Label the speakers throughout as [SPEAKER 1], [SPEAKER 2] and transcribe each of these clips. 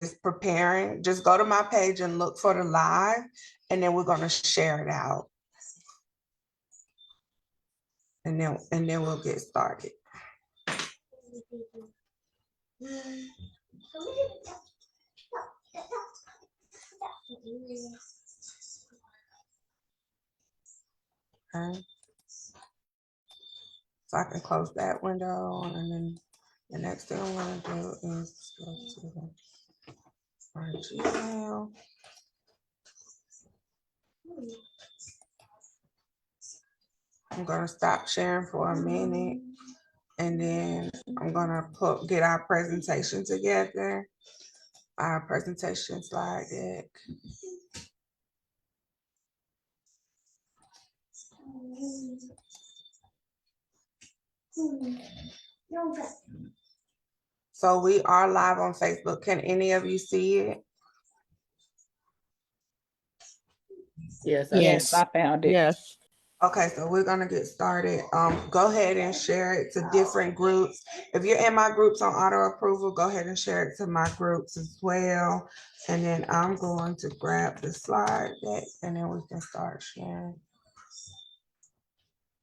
[SPEAKER 1] is preparing, just go to my page and look for the live, and then we're going to share it out. And then we'll get started. Okay. So I can close that window, and then the next thing I'm going to do is go to our Gmail. I'm going to stop sharing for a minute, and then I'm going to get our presentation together, our presentation slide deck. So we are live on Facebook. Can any of you see it?
[SPEAKER 2] Yes, I found it.
[SPEAKER 3] Yes.
[SPEAKER 1] Okay, so we're gonna get started. Go ahead and share it to different groups. If you're in my groups on auto approval, go ahead and share it to my groups as well. And then I'm going to grab the slide deck, and then we can start sharing.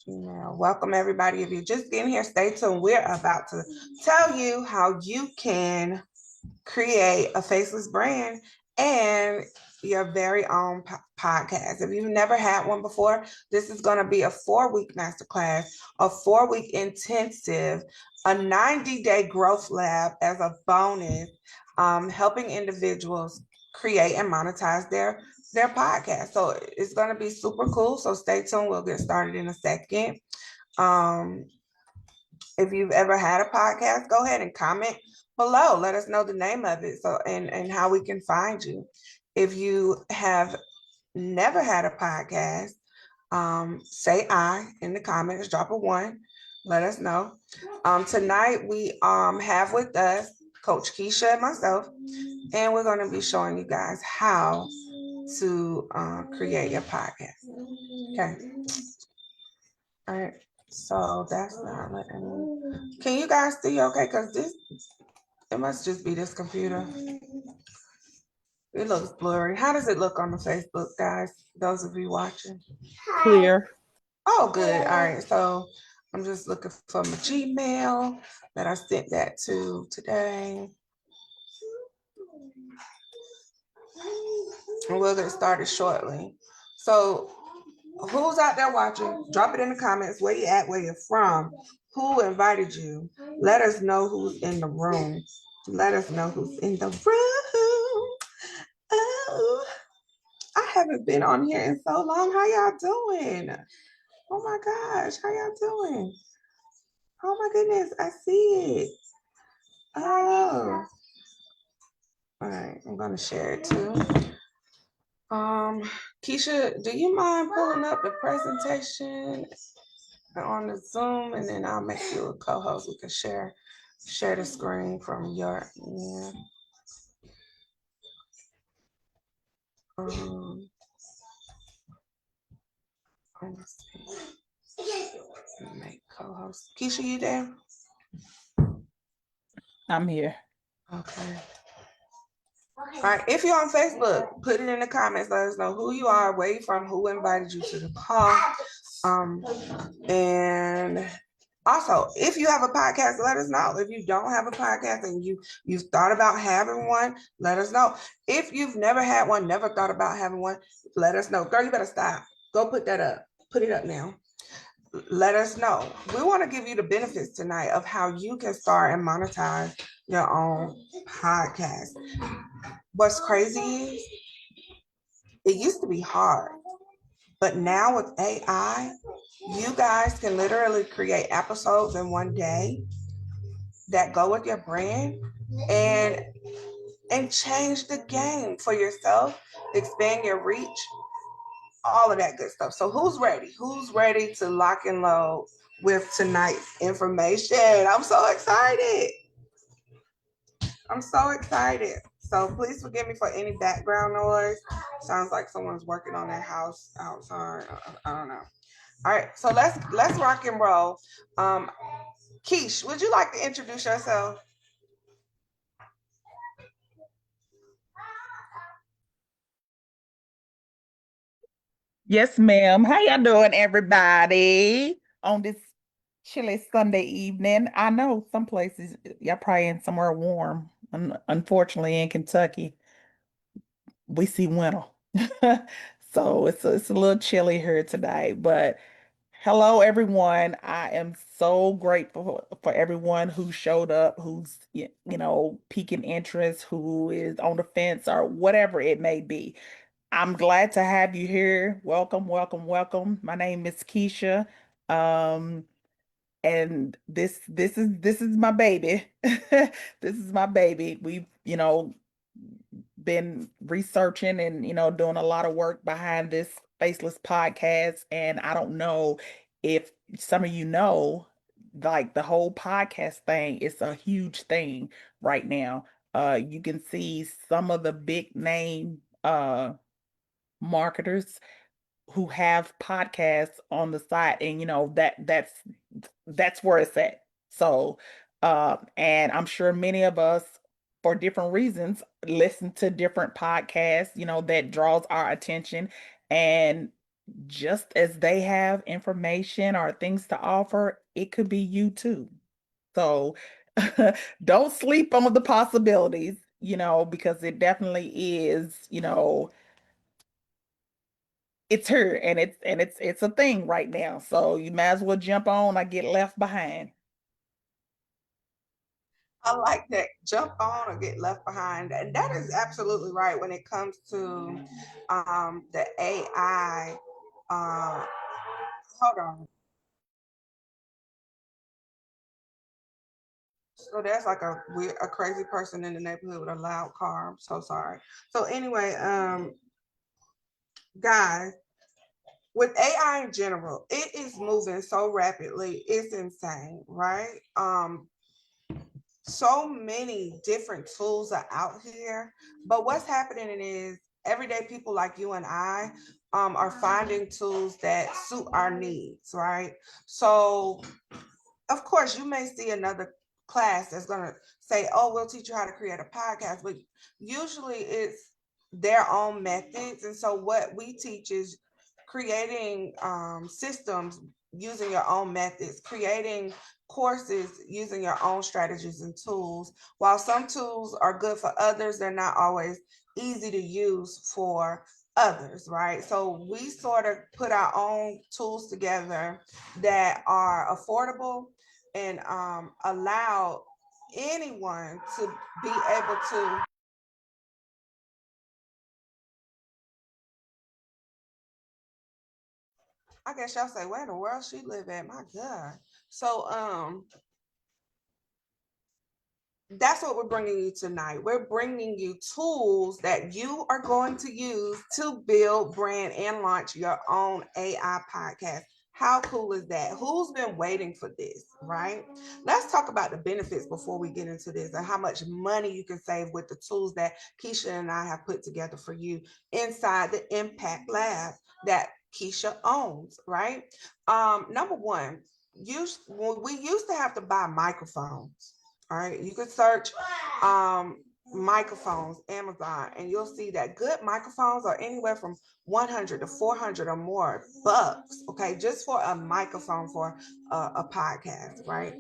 [SPEAKER 1] Gmail. Welcome everybody. If you're just getting here, stay tuned. We're about to tell you how you can create a faceless brand and your very own podcast. If you've never had one before, this is going to be a 4-week masterclass, a 4-week intensive, a 90-day growth lab as a bonus, helping individuals create and monetize their podcast. So it's going to be super cool. So stay tuned. We'll get started in a second. If you've ever had a podcast, go ahead and comment below. Let us know the name of it, so and how we can find you. If you have never had a podcast, say I in the comments, drop a 1, let us know. Tonight we have with us Coach Keisha and myself, and we're going to be showing you guys how to create your podcast. Okay. All right. So that's not letting me. Can you guys see okay? Because it must just be this computer. It looks blurry. How does it look on the Facebook, guys? Those of you watching?
[SPEAKER 3] Clear.
[SPEAKER 1] Oh, good. All right. So I'm just looking for my Gmail that I sent that to today. And we'll get started shortly. So who's out there watching? Drop it in the comments. Where you at? Where you're from? Who invited you? Let us know who's in the room. Let us know who's in the room. Oh, I haven't been on here in so long. How y'all doing? Oh my gosh, how y'all doing? Oh my goodness, I see it. Oh. All right, I'm gonna share it too. Keisha, do you mind pulling up the presentation on the Zoom, and then I'll make you a co-host. We can share the screen from your end. Let's see. Make co-host. Keisha, you there?
[SPEAKER 2] I'm here.
[SPEAKER 1] Okay. All right. If you're on Facebook, put it in the comments. Let us know who you are, where you're from, who invited you to the call. And also, if you have a podcast, let us know. If you don't have a podcast and you've thought about having one, let us know. If you've never had one, never thought about having one, let us know. Girl, you better stop. Go put that up. Put it up now. Let us know. We want to give you the benefits tonight of how you can start and monetize your own podcast. What's crazy is it used to be hard, but now with AI, you guys can literally create episodes in one day that go with your brand and change the game for yourself, expand your reach, all of that good stuff. So who's ready? Who's ready to lock and load with tonight's information? I'm so excited. I'm so excited. So please forgive me for any background noise. Sounds like someone's working on their house outside. I don't know. All right, so let's rock and roll. Keish, would you like to introduce yourself?
[SPEAKER 2] Yes, ma'am. How y'all doing, everybody? On this chilly Sunday evening. I know some places y'all probably in somewhere warm. Unfortunately, in Kentucky, we see winter. So it's a little chilly here today. But hello, everyone. I am so grateful for everyone who showed up, who's piquing interest, who is on the fence, or whatever it may be. I'm glad to have you here. Welcome, welcome, welcome. My name is Keisha. Um, and this is my baby. This is my baby. We've, been researching and, doing a lot of work behind this faceless podcast. And I don't know if some of you know, like the whole podcast thing is a huge thing right now. You can see some of the big name marketers who have podcasts on the side, and that's where it's at. So and I'm sure many of us, for different reasons, listen to different podcasts, that draws our attention. And just as they have information or things to offer, it could be you too. So don't sleep on the possibilities, because it definitely is, it's her, and it's a thing right now. So you might as well jump on or get left behind.
[SPEAKER 1] I like that. Jump on or get left behind. And that is absolutely right when it comes to the AI. Uh, Hold on. So there's like a crazy person in the neighborhood with a loud car. I'm so sorry. So anyway, guys, with AI in general, it is moving so rapidly. It's insane, right? So many different tools are out here, but what's happening is everyday people like you and I are finding tools that suit our needs, right? So of course, you may see another class that's going to say, oh, we'll teach you how to create a podcast, but usually it's their own methods. And so, what we teach is creating systems using your own methods, creating courses using your own strategies and tools. While some tools are good for others, they're not always easy to use for others, right? So we sort of put our own tools together that are affordable and allow anyone to be able to, I guess y'all say, where in the world she live at? My God. So that's what we're bringing you tonight. We're bringing you tools that you are going to use to build, brand, and launch your own AI podcast. How cool is that? Who's been waiting for this, right? Let's talk about the benefits before we get into this and how much money you can save with the tools that Keisha and I have put together for you inside the Impact Lab that Keisha owns, right? Number one, we used to have to buy microphones. All right, you could search microphones, Amazon, and you'll see that good microphones are anywhere from 100 to 400 or more bucks, okay, just for a microphone for a podcast, right?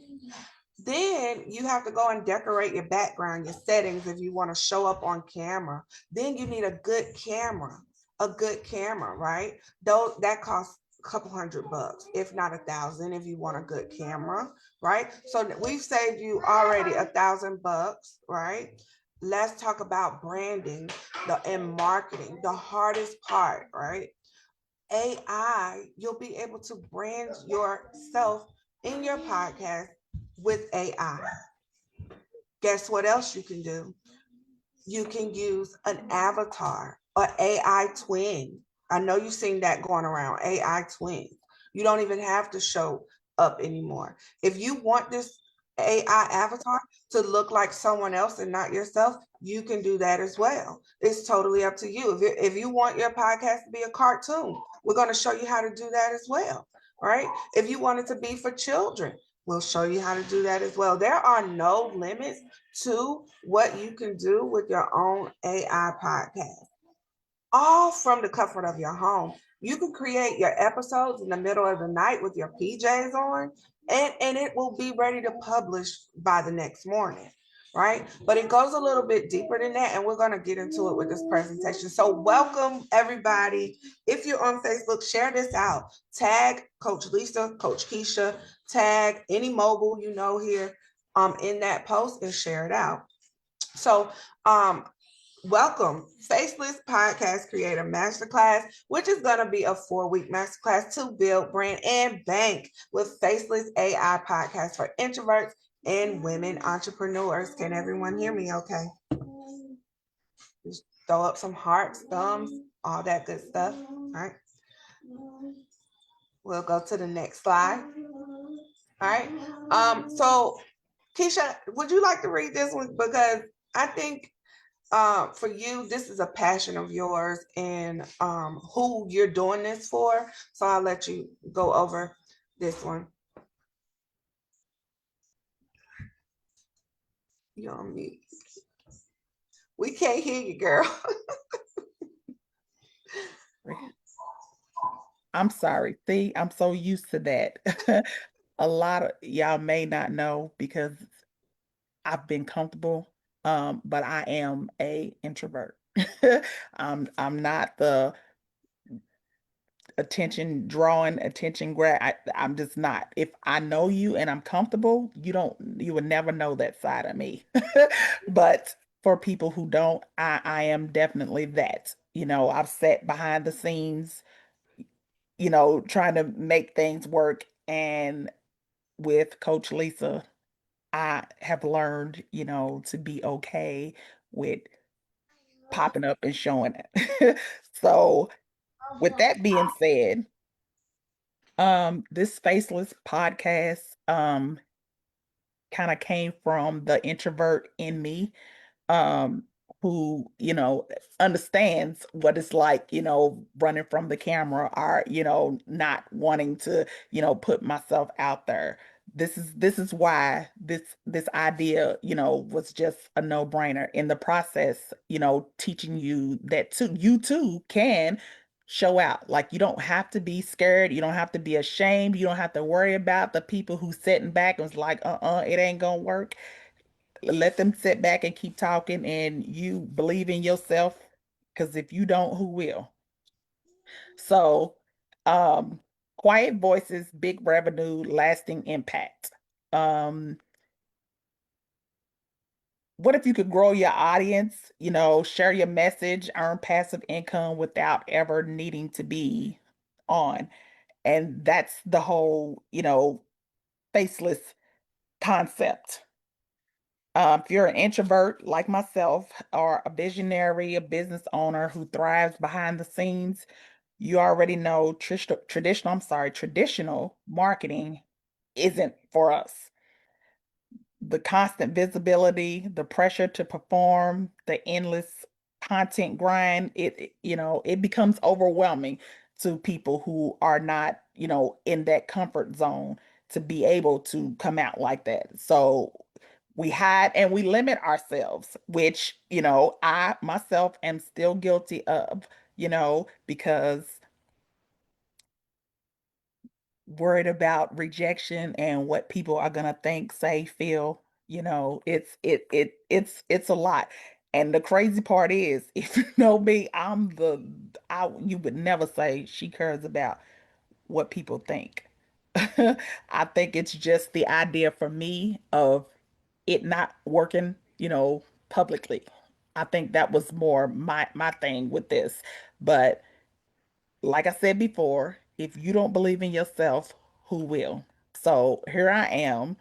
[SPEAKER 1] Then you have to go and decorate your background, your settings if you want to show up on camera. Then you need a good camera, right? Those that costs a couple $100, if not 1,000, if you want a good camera, right? So we've saved you already $1,000, right? Let's talk about branding and marketing, the hardest part, right? AI, you'll be able to brand yourself in your podcast with AI. Guess what else you can do? You can use an avatar or AI twin. I know you've seen that going around, AI twin. You don't even have to show up anymore. If you want this AI avatar to look like someone else and not yourself, you can do that as well. It's totally up to you. If you want your podcast to be a cartoon, we're going to show you how to do that as well, right? If you want it to be for children, we'll show you how to do that as well. There are no limits to what you can do with your own AI podcast, all from the comfort of your home. You can create your episodes in the middle of the night with your PJs on, and it will be ready to publish by the next morning, right? But it goes a little bit deeper than that, and we're going to get into it with this presentation. So welcome everybody. If you're on Facebook, share this out. Tag Coach Lisa, Coach Keisha, tag any mogul you know here in that post and share it out. So welcome Faceless Podcast Creator Masterclass, which is going to be a 4-week masterclass to build brand and bank with Faceless AI podcast for introverts and women entrepreneurs. Can everyone hear me okay? Just throw up some hearts, thumbs, all that good stuff. All right. We'll go to the next slide. All right. So Keisha, would you like to read this one? Because I think for you, this is a passion of yours and who you're doing this for. So I'll let you go over this one. You're on mute. We can't hear you, girl.
[SPEAKER 2] I'm sorry. See, I'm so used to that. A lot of y'all may not know because I've been comfortable, but I am a introvert. I'm not the attention drawing, attention grab. I'm just not. If I know you and I'm comfortable, you would never know that side of me. But for people who don't, I am definitely that. I've sat behind the scenes, trying to make things work. And with Coach Lisa, I have learned, to be okay with popping up and showing it. So with that being said, this faceless podcast kind of came from the introvert in me, um, who, understands what it's like, running from the camera or, not wanting to, put myself out there. This is why this idea, was just a no-brainer in the process, teaching you that too, you too can show out. Like you don't have to be scared, you don't have to be ashamed, you don't have to worry about the people who sitting back and was like, it ain't gonna work. Let them sit back and keep talking and you believe in yourself because if you don't, who will? So, um, quiet voices, big revenue, lasting impact. Um, what if you could grow your audience, share your message, earn passive income without ever needing to be on? And that's the whole, faceless concept. If you're an introvert like myself, or a visionary, a business owner who thrives behind the scenes, you already know traditional marketing isn't for us. The constant visibility, the pressure to perform, the endless content grind, it becomes overwhelming to people who are not, in that comfort zone to be able to come out like that. So we hide and we limit ourselves, which, I myself am still guilty of, because worried about rejection and what people are gonna think, say, feel. It's a lot. And the crazy part is, if you know me, you would never say she cares about what people think. I think it's just the idea for me of it not working, publicly. I think that was more my thing with this. But like I said before, if you don't believe in yourself, who will? So here I am,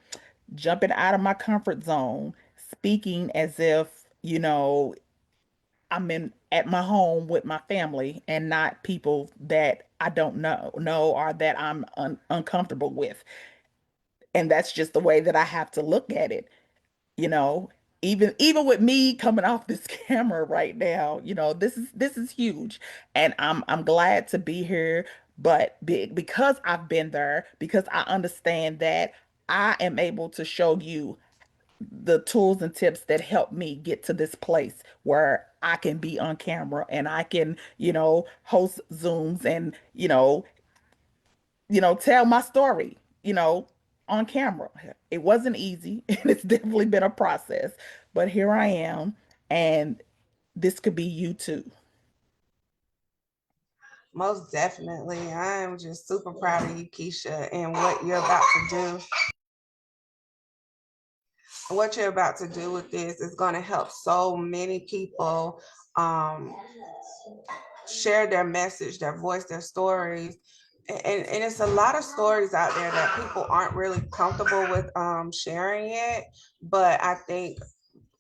[SPEAKER 2] jumping out of my comfort zone, speaking as if, I'm in at my home with my family and not people that I don't know or that I'm uncomfortable with. And that's just the way that I have to look at it. you know even with me coming off this camera right now, this is huge, and I'm glad to be here. But because I've been there, because I understand that I am able to show you the tools and tips that help me get to this place where I can be on camera and I can, host Zooms and, tell my story, on camera. It wasn't easy and it's definitely been a process, but here I am and this could be you too.
[SPEAKER 1] Most definitely. I am just super proud of you, Keisha, and what you're about to do. What you're about to do with this is going to help so many people um, share their message, their voice, their stories. And it's a lot of stories out there that people aren't really comfortable with sharing it. But I think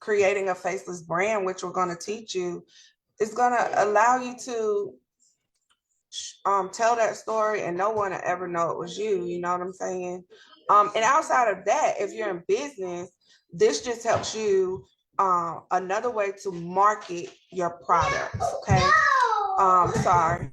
[SPEAKER 1] creating a faceless brand, which we're going to teach you, is going to allow you to tell that story and no one will ever know it was you. You know what I'm saying? And outside of that, if you're in business, this just helps you another way to market your products. Okay. Sorry.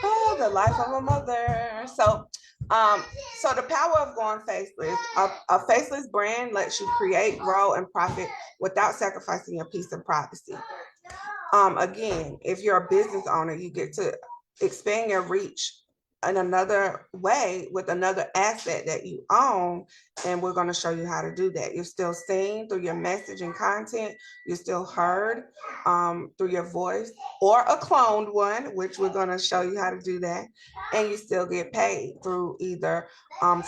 [SPEAKER 1] Oh, the life of a mother. Um, so the power of going faceless. A faceless brand lets you create, grow, and profit without sacrificing your peace and privacy. Again, if you're a business owner, you get to expand your reach in another way with another asset that you own. And we're going to show you how to do that. You're still seen through your message and content. You're still heard through your voice or a cloned one, which we're going to show you how to do that. And you still get paid through either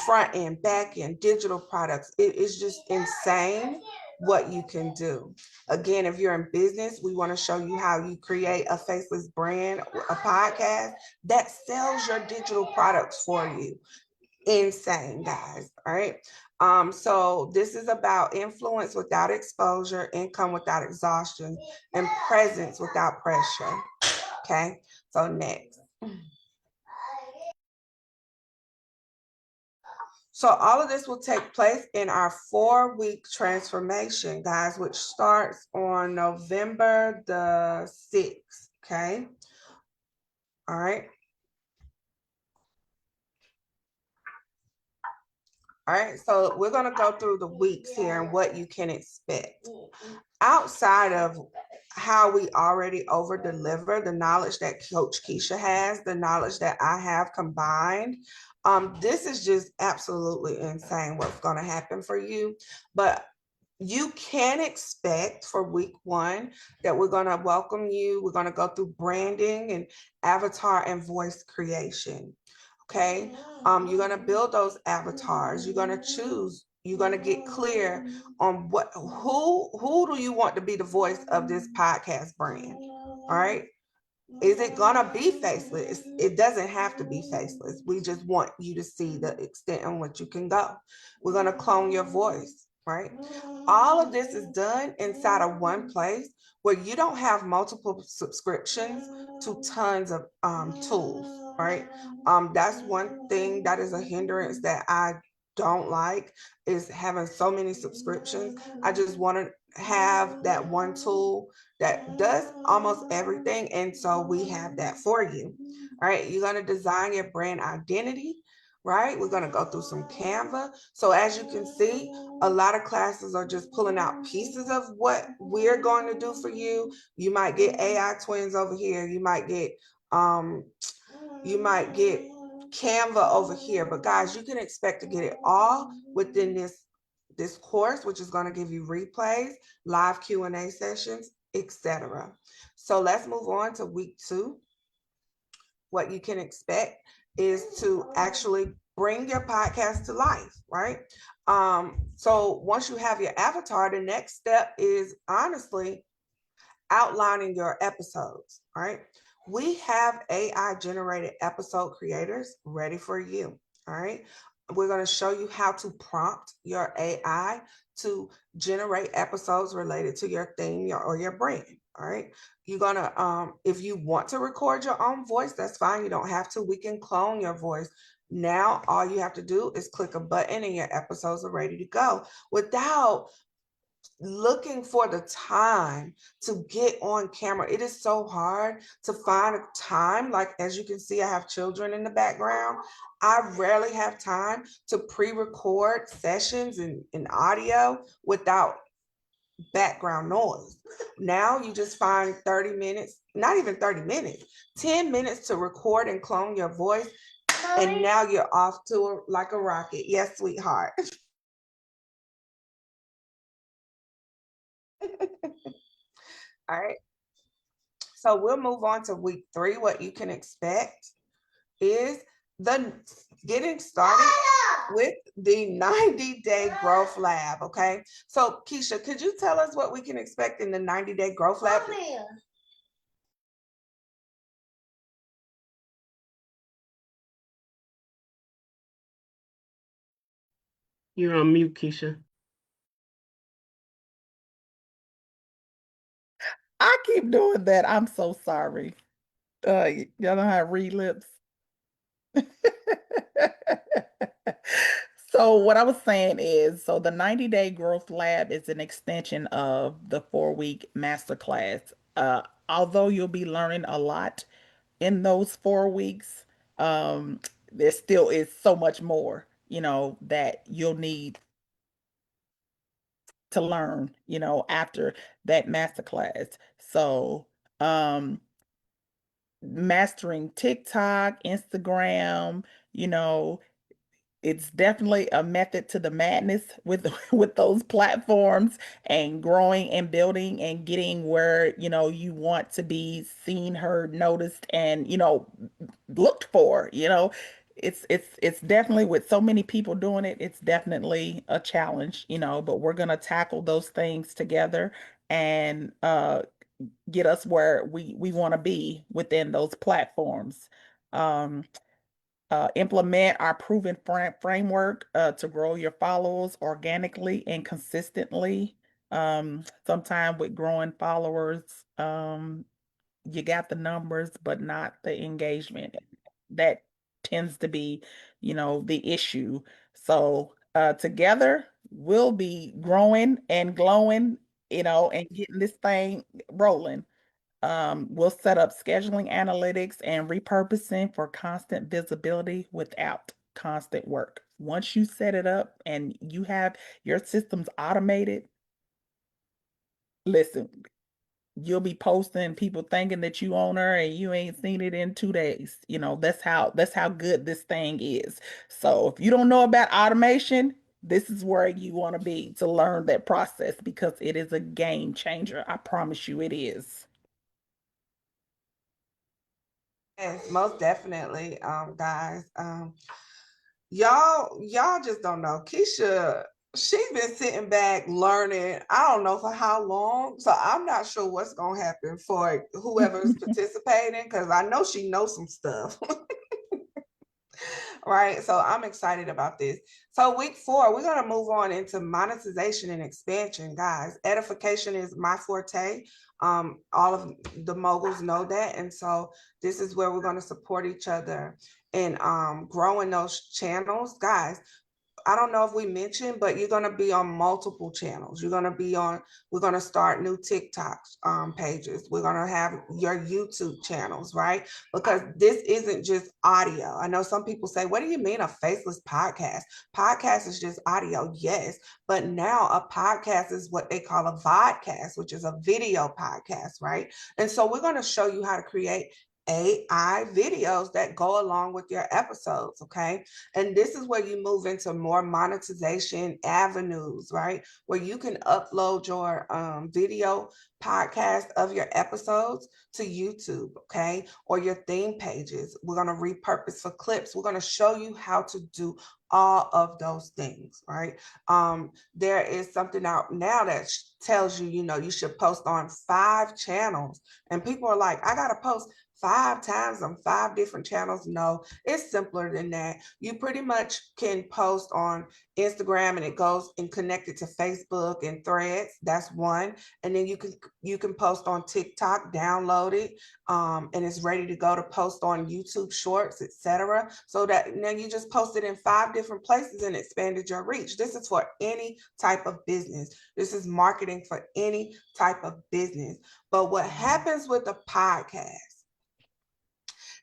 [SPEAKER 1] front end, back end, digital products. It is just insane what you can do. Again, if you're in business, we want to show you how you create a faceless brand, a podcast that sells your digital products for you. Insane, guys. All right. So this is about influence without exposure, income without exhaustion, and presence without pressure. Okay. So next. So all of this will take place in our 4-week transformation, guys, which starts on November the 6th. Okay. All right. All right. So we're going to go through the weeks here and what you can expect. Outside of how we already over deliver the knowledge that Coach Keisha has, the knowledge that I have combined, this is just absolutely insane what's going to happen for you. But you can expect for week 1 that we're going to welcome you. We're going to go through branding and avatar and voice creation. Okay. You're going to build those avatars. You're going to choose. You're going to get clear on who do you want to be the voice of this podcast brand. All right. Is it gonna be faceless? It doesn't have to be faceless. We just want you to see the extent on which you can go. We're gonna clone your voice, right? All of this is done inside of one place where you don't have multiple subscriptions to tons of tools, right? That's one thing that is a hindrance that I don't like is having so many subscriptions. I just want to have that one tool that does almost everything. And so we have that for you. All right. You're going to design your brand identity, right? We're going to go through some Canva. So as you can see, a lot of classes are just pulling out pieces of what we're going to do for you. You might get AI twins over here. You might get Canva over here, but guys, you can expect to get it all within this course, which is going to give you replays, live Q&A sessions, etc. So let's move on to week 2. What you can expect is to actually bring your podcast to life, right? So once you have your avatar, the next step is honestly outlining your episodes, right? We have AI generated episode creators ready for you, all right? We're going to show you how to prompt your AI to generate episodes related to your theme or your brand, all right? You're going to, if you want to record your own voice, that's fine. You don't have to. We can clone your voice. Now, all you have to do is click a button and your episodes are ready to go without looking for the time to get on camera. It is so hard to find a time. Like, as you can see, I have children in the background. I rarely have time to pre-record sessions in audio without background noise. Now you just find 30 minutes, not even 30 minutes, 10 minutes to record and clone your voice. And now you're off to like a rocket. Yes, sweetheart. All right. So we'll move on to week 3. What you can expect is the getting started with the 90-day growth lab. Okay. So Keisha, could you tell us what we can expect in the 90-day growth lab?
[SPEAKER 3] You're on mute, Keisha.
[SPEAKER 2] I keep doing that. I'm so sorry. Y'all know how to read lips. So what I was saying is, so the 90-day growth lab is an extension of the 4-week masterclass. Although you'll be learning a lot in those 4 weeks, there still is so much more, that you'll need to learn, after that masterclass. So, mastering TikTok, Instagram, you know, it's definitely a method to the madness with with those platforms, and growing and building and getting where, you want to be seen, heard, noticed, and, looked for, it's definitely, with so many people doing it, it's definitely a challenge, but we're gonna tackle those things together and get us where we want to be within those platforms. Um, Implement our proven framework to grow your followers organically and consistently. Sometime with growing followers, you got the numbers, but not the engagement. That tends to be, the issue. So together, we'll be growing and glowing, and getting this thing rolling. We'll set up scheduling analytics and repurposing for constant visibility without constant work. Once you set it up and you have your systems automated, listen, you'll be posting, people thinking that you own her and you ain't seen it in 2 days. That's how good this thing is. So if you don't know about automation, this is where you want to be to learn that process, because it is a game changer. I promise you it is.
[SPEAKER 1] Yes, most definitely, guys. Y'all just don't know. Keisha, she's been sitting back learning, I don't know for how long. So I'm not sure what's gonna happen for whoever's participating, because I know she knows some stuff. Right. So I'm excited about this. So week 4, we're going to move on into monetization and expansion, guys. Edification is my forte. All of the moguls know that. And so this is where we're going to support each other in growing those channels. Guys, I don't know if we mentioned, but you're going to be on multiple channels. We're going to start new TikTok pages. We're going to have your YouTube channels, right? Because this isn't just audio. I know some people say, what do you mean a faceless podcast? Podcast is just audio, yes. But now a podcast is what they call a vodcast, which is a video podcast, right? And so we're going to show you how to create AI videos that go along with your episodes, okay? And this is where you move into more monetization avenues, right? Where you can upload your video podcast of your episodes to YouTube, okay? Or your theme pages. We're going to repurpose for clips. We're going to show you how to do all of those things, right? There is something out now that tells you, you should post on 5 channels. And people are like, I got to post 5 times on 5 different channels. No, it's simpler than that. You pretty much can post on Instagram and it goes and connect it to Facebook and Threads. That's one. And then you can post on TikTok, download it, and it's ready to go to post on YouTube Shorts, etc. So that now you just posted in 5 different places and expanded your reach. This is for any type of business. This is marketing for any type of business. But what happens with a podcast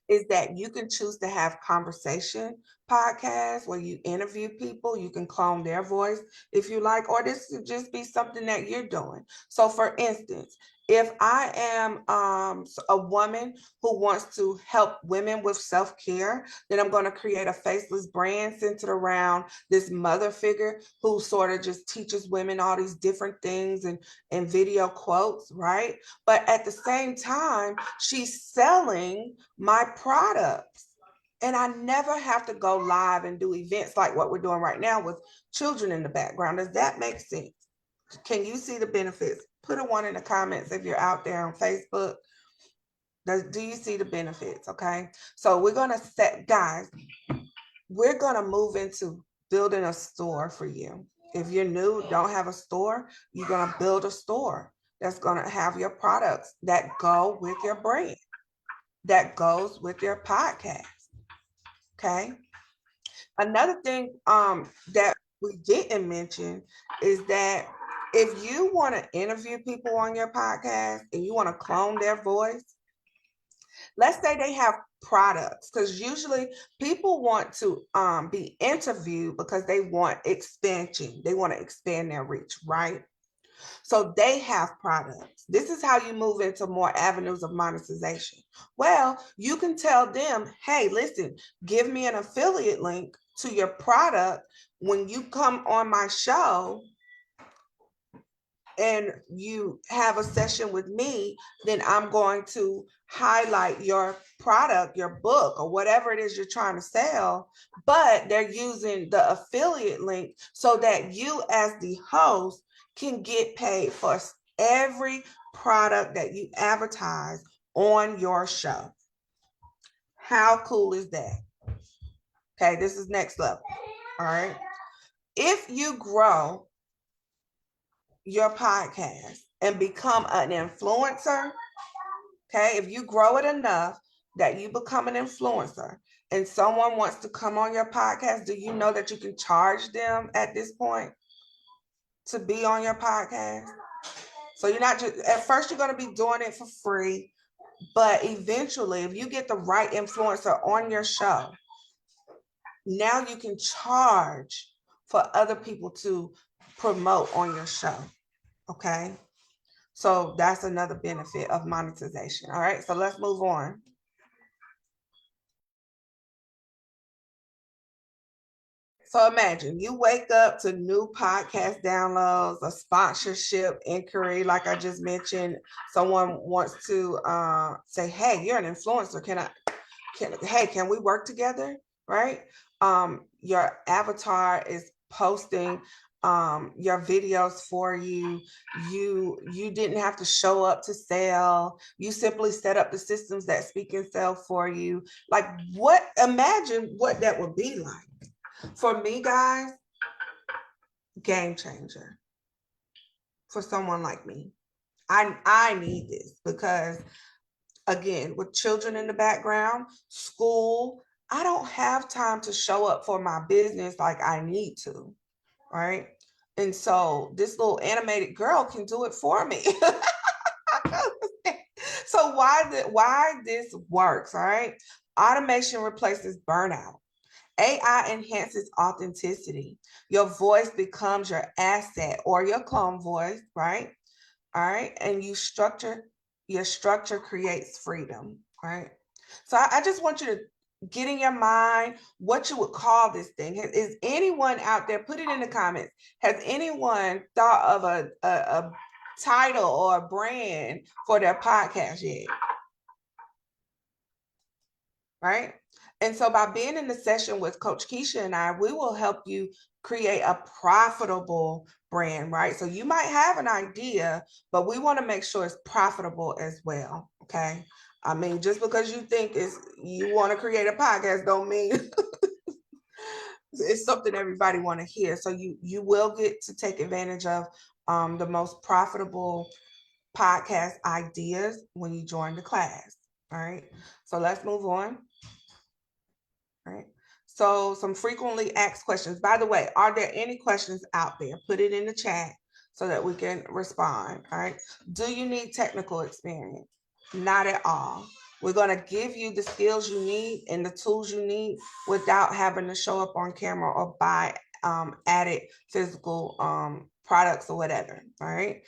[SPEAKER 1] is that you can choose to have conversation podcasts where you interview people. You can clone their voice if you like, or this could just be something that you're doing. So for instance, if I am a woman who wants to help women with self-care, then I'm going to create a faceless brand centered around this mother figure who sort of just teaches women all these different things and video quotes, right? But at the same time, she's selling my products. And I never have to go live and do events like what we're doing right now with children in the background. Does that make sense? Can you see the benefits? Put a 1 in the comments if you're out there on Facebook. Do you see the benefits? Okay. So we're going to set, guys, we're going to move into building a store for you. If you're new, don't have a store, you're going to build a store that's going to have your products that go with your brand, that goes with your podcast. Okay. Another thing that we didn't mention is that if you want to interview people on your podcast and you want to clone their voice, let's say they have products, because usually people want to be interviewed because they want expansion. They want to expand their reach, right? So they have products. This is how you move into more avenues of monetization. Well, you can tell them, hey, listen, give me an affiliate link to your product. When you come on my show and you have a session with me, then I'm going to highlight your product, your book, or whatever it is you're trying to sell, but they're using the affiliate link so that you as the host can get paid for every product that you advertise on your show. How cool is that? Okay, this is next level. All right. If you grow your podcast and become an influencer, okay, if you grow it enough that you become an influencer and someone wants to come on your podcast, do you know that you can charge them at this point to be on your podcast? So you're not just, at first you're going to be doing it for free, but eventually if you get the right influencer on your show, now you can charge for other people to promote on your show. Okay. So that's another benefit of monetization. All right. So let's move on. So imagine you wake up to new podcast downloads, a sponsorship inquiry, like I just mentioned. Someone wants to say, hey, you're an influencer. Can we work together? Right? Your avatar is posting your videos for you. You didn't have to show up to sell. You simply set up the systems that speak and sell for you. Like imagine what that would be like. For me, guys, game changer for someone like me. I need this because, again, with children in the background, school, I don't have time to show up for my business like I need to, right? And so this little animated girl can do it for me. So why this works, all right? Automation replaces burnout. AI enhances authenticity. Your voice becomes your asset or your clone voice, right? All right. And your structure creates freedom, right? So I just want you to get in your mind what you would call this thing. Is anyone out there, put it in the comments, has anyone thought of a title or a brand for their podcast yet? Right? And so by being in the session with Coach Keisha and I, we will help you create a profitable brand, right? So you might have an idea, but we want to make sure it's profitable as well, okay? I mean, just because you think you want to create a podcast don't mean it's something everybody want to hear. So you will get to take advantage of the most profitable podcast ideas when you join the class. All right, so let's move on. All right, so some frequently asked questions. By the way, are there any questions out there? Put it in the chat so that we can respond. All right, do you need technical experience? Not at all. We're going to give you the skills you need and the tools you need without having to show up on camera or buy added physical products or whatever. All right.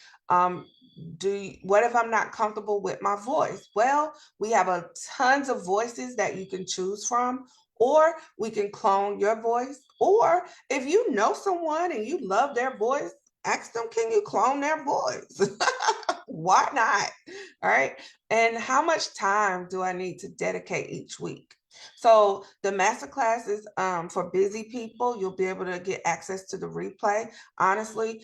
[SPEAKER 1] What if I'm not comfortable with my voice? Well, we have a tons of voices that you can choose from, or we can clone your voice. Or if you know someone and you love their voice, ask them, can you clone their voice? Why not? All right. And how much time do I need to dedicate each week? So the masterclass is for busy people. You'll be able to get access to the replay. Honestly,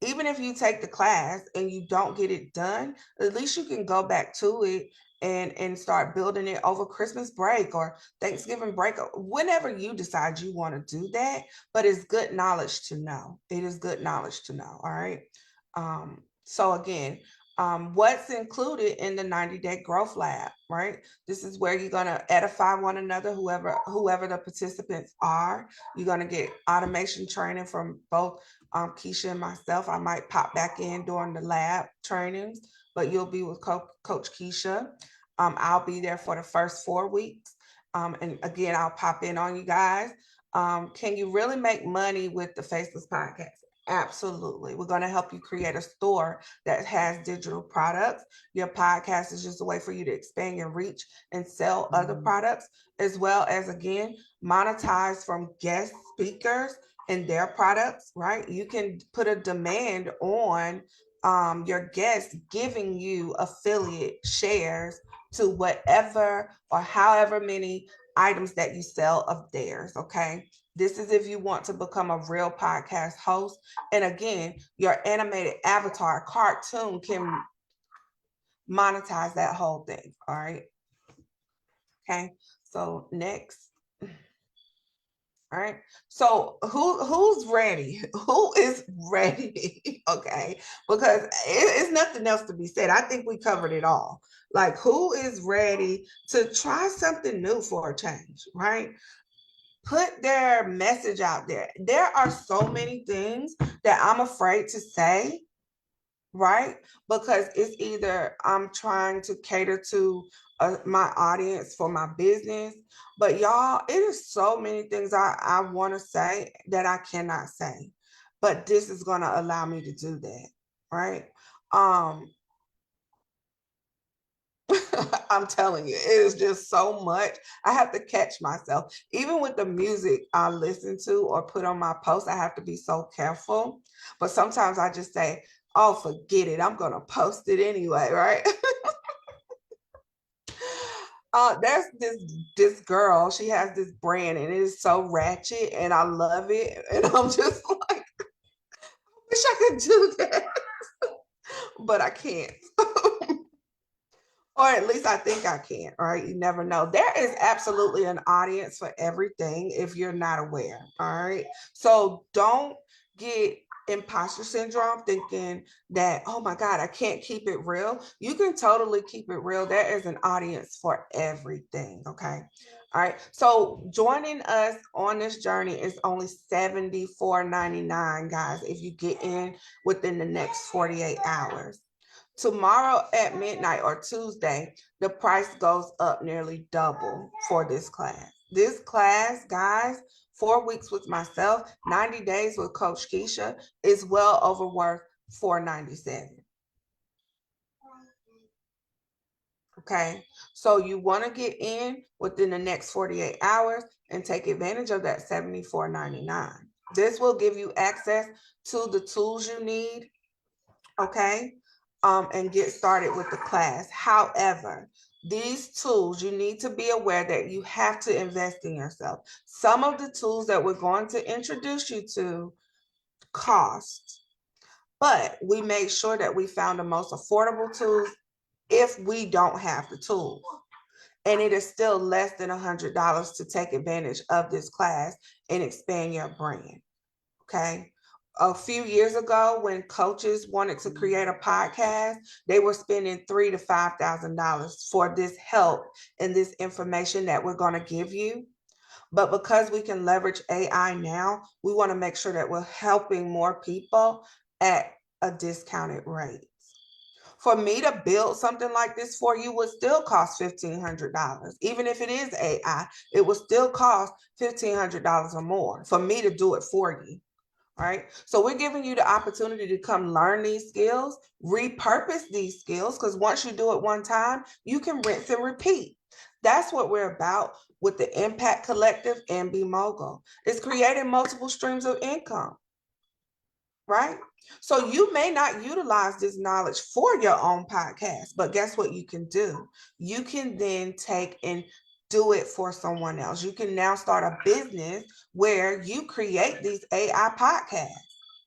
[SPEAKER 1] even if you take the class and you don't get it done, at least you can go back to it and start building it over Christmas break or Thanksgiving break, whenever you decide you want to do that. But it's good knowledge to know. It is good knowledge to know. All right. So again, what's included in the 90-day growth lab, right? This is where you're going to edify one another, whoever the participants are. You're going to get automation training from both Keisha and myself. I might pop back in during the lab trainings, but you'll be with Coach Keisha. I'll be there for the first 4 weeks. And again, I'll pop in on you guys. Can you really make money with the Faceless podcast? Absolutely. We're going to help you create a store that has digital products. Your podcast is just a way for you to expand your reach and sell other products, as well as, again, monetize from guest speakers and their products, right? You can put a demand on your guests giving you affiliate shares to whatever or however many items that you sell of theirs, okay? This is if you want to become a real podcast host. And again, your animated avatar cartoon can monetize that whole thing. All right. Okay. So next. All right. So who's ready? Who is ready? Okay. Because it's nothing else to be said. I think we covered it all. Like, who is ready to try something new for a change, right? Put their message out there. There are so many things that I'm afraid to say, right? Because it's either I'm trying to cater to my audience for my business, but y'all, it is so many things I want to say that I cannot say, but this is going to allow me to do that, right? Um, I'm telling you, it is just so much. I have to catch myself. Even with the music I listen to or put on my post, I have to be so careful. But sometimes I just say, oh, forget it. I'm going to post it anyway, right? There's this girl, she has this brand and it is so ratchet and I love it. And I'm just like, wish I could do that, but I can't. Or at least I think I can, right? You never know. There is absolutely an audience for everything if you're not aware, all right? So don't get imposter syndrome thinking that, oh my God, I can't keep it real. You can totally keep it real. There is an audience for everything, okay? All right, so joining us on this journey is only $74.99, guys, if you get in within the next 48 hours. Tomorrow at midnight or Tuesday, the price goes up nearly double for this class. This class, guys, 4 weeks with myself, 90 days with Coach Keisha is well over worth $497. Okay, so you want to get in within the next 48 hours and take advantage of that $74.99. This will give you access to the tools you need, okay, and get started with the class. However, these tools, you need to be aware that you have to invest in yourself. Some of the tools that we're going to introduce you to cost, but we made sure that we found the most affordable tools if we don't have the tools. And it is still less than $100 to take advantage of this class and expand your brand. Okay. a few years ago when coaches wanted to create a podcast, they were spending $3,000 to $5,000 for this help and this information that we're going to give you. But because we can leverage AI now, we want to make sure that we're helping more people at a discounted rate. For me to build something like this for you would still cost $1,500. Even if it is AI, it would still cost $1,500 or more for me to do it for you. Right. So we're giving you the opportunity to come learn these skills, repurpose these skills, because once you do it one time, you can rinse and repeat. That's what we're about with the Impact Collective and Bemogul. It's creating multiple streams of income. Right. So you may not utilize this knowledge for your own podcast, but guess what you can do? You can then take and do it for someone else. You can now start a business where you create these AI podcasts.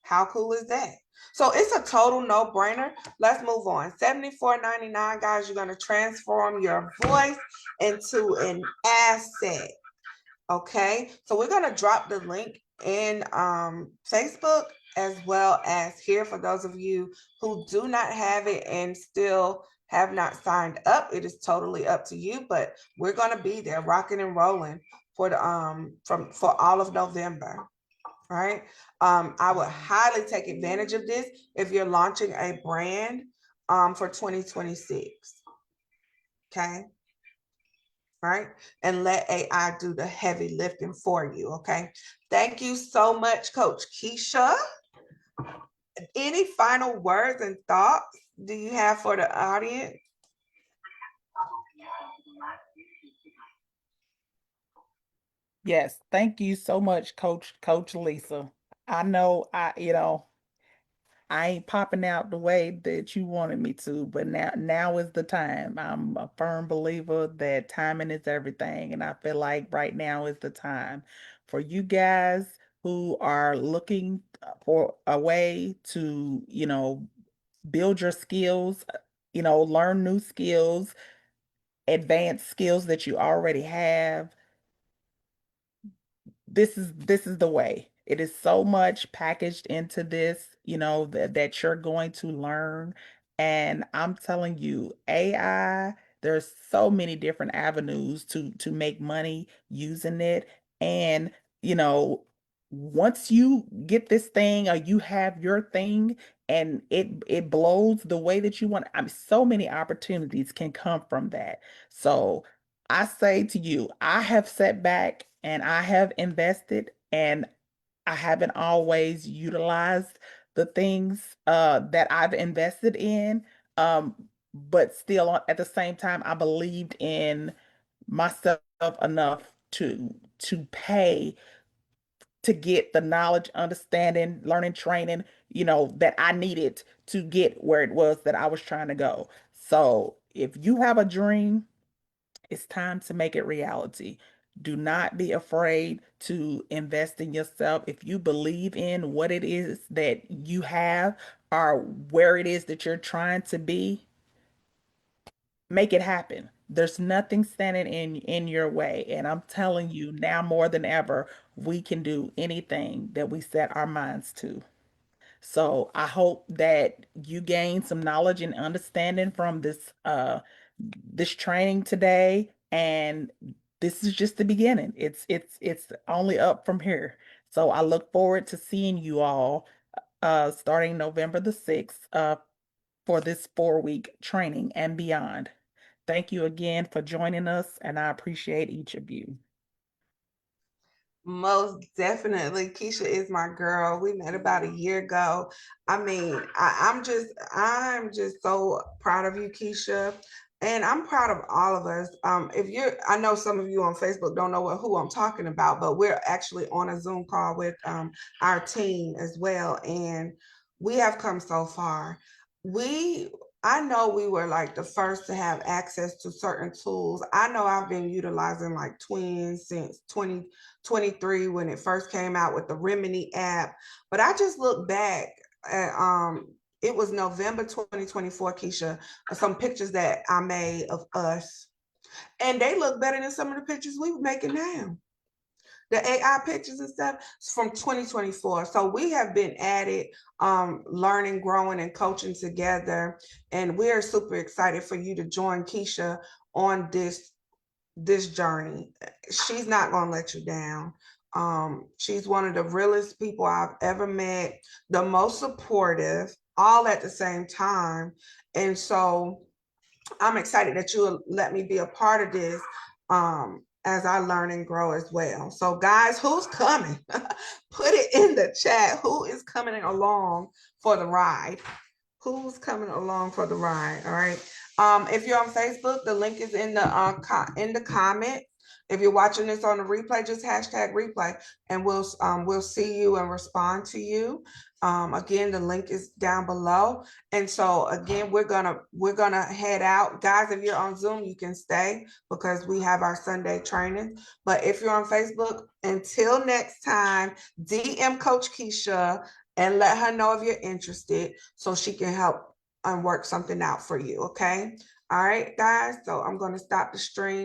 [SPEAKER 1] How cool is that? So it's a total no-brainer. Let's move on. $74.99, guys. You're going to transform your voice into an asset. Okay, so we're going to drop the link in Facebook as well as here for those of you who do not have it and still have not signed up. It is totally up to you, but we're going to be there rocking and rolling for the for all of November. Right. I would highly take advantage of this if you're launching a brand for 2026. Okay. Right? And let AI do the heavy lifting for you. Okay. Thank you so much, Coach Keisha. Any final words and thoughts do you have for the audience?
[SPEAKER 2] Yes, thank you so much, Coach Lisa. I know I ain't popping out the way that you wanted me to, but now is the time. I'm a firm believer that timing is everything, and I feel like right now is the time for you guys who are looking for a way to, build your skills, learn new skills, advance skills that you already have. This is the way. It is so much packaged into this, that you're going to learn. And I'm telling you, AI, there's so many different avenues to make money using it. And, you know, once you get this thing or you have your thing and it blows the way that you want, I mean, so many opportunities can come from that. So I say to you, I have sat back and I have invested and I haven't always utilized the things that I've invested in. But still at the same time, I believed in myself enough to pay to get the knowledge, understanding, learning, training, that I needed to get where it was that I was trying to go. So if you have a dream, it's time to make it reality. Do not be afraid to invest in yourself. If you believe in what it is that you have or where it is that you're trying to be, make it happen. There's nothing standing in your way. And I'm telling you, now more than ever, we can do anything that we set our minds to. So I hope that you gain some knowledge and understanding from this training today, and this is just the beginning. It's only up from here. So I look forward to seeing you all starting November the 6th for this 4-week training and beyond. Thank you again for joining us, and I appreciate each of you.
[SPEAKER 1] Most definitely. Keisha is my girl. We met about a year ago. I mean, I'm just so proud of you, Keisha. And I'm proud of all of us. I know some of you on Facebook don't know who I'm talking about, but we're actually on a Zoom call with our team as well. And we have come so far. We I know we were like the first to have access to certain tools. I know I've been utilizing like Twins since 2023 when it first came out with the Remini app. But I just look back at it was November 2024, Keisha, some pictures that I made of us. And they look better than some of the pictures we were making now. the AI pictures and stuff is from 2024. So we have been at it, learning, growing, and coaching together. And we're super excited for you to join Keisha on this journey. She's not gonna let you down. She's one of the realest people I've ever met, the most supportive, all at the same time. And so I'm excited that you'll let me be a part of this, as I learn and grow as well. So guys, who's coming? Put it in the chat. Who is coming along for the ride? Who's coming along for the ride? All right. If you're on Facebook, the link is in the comment. If you're watching this on the replay, just hashtag replay, and we'll see you and respond to you. Again, the link is down below. And so again, we're gonna head out. Guys, if you're on Zoom, you can stay because we have our Sunday training. But if you're on Facebook, until next time, DM Coach Keisha and let her know if you're interested so she can help and work something out for you. Okay. All right, guys. So I'm going to stop the stream.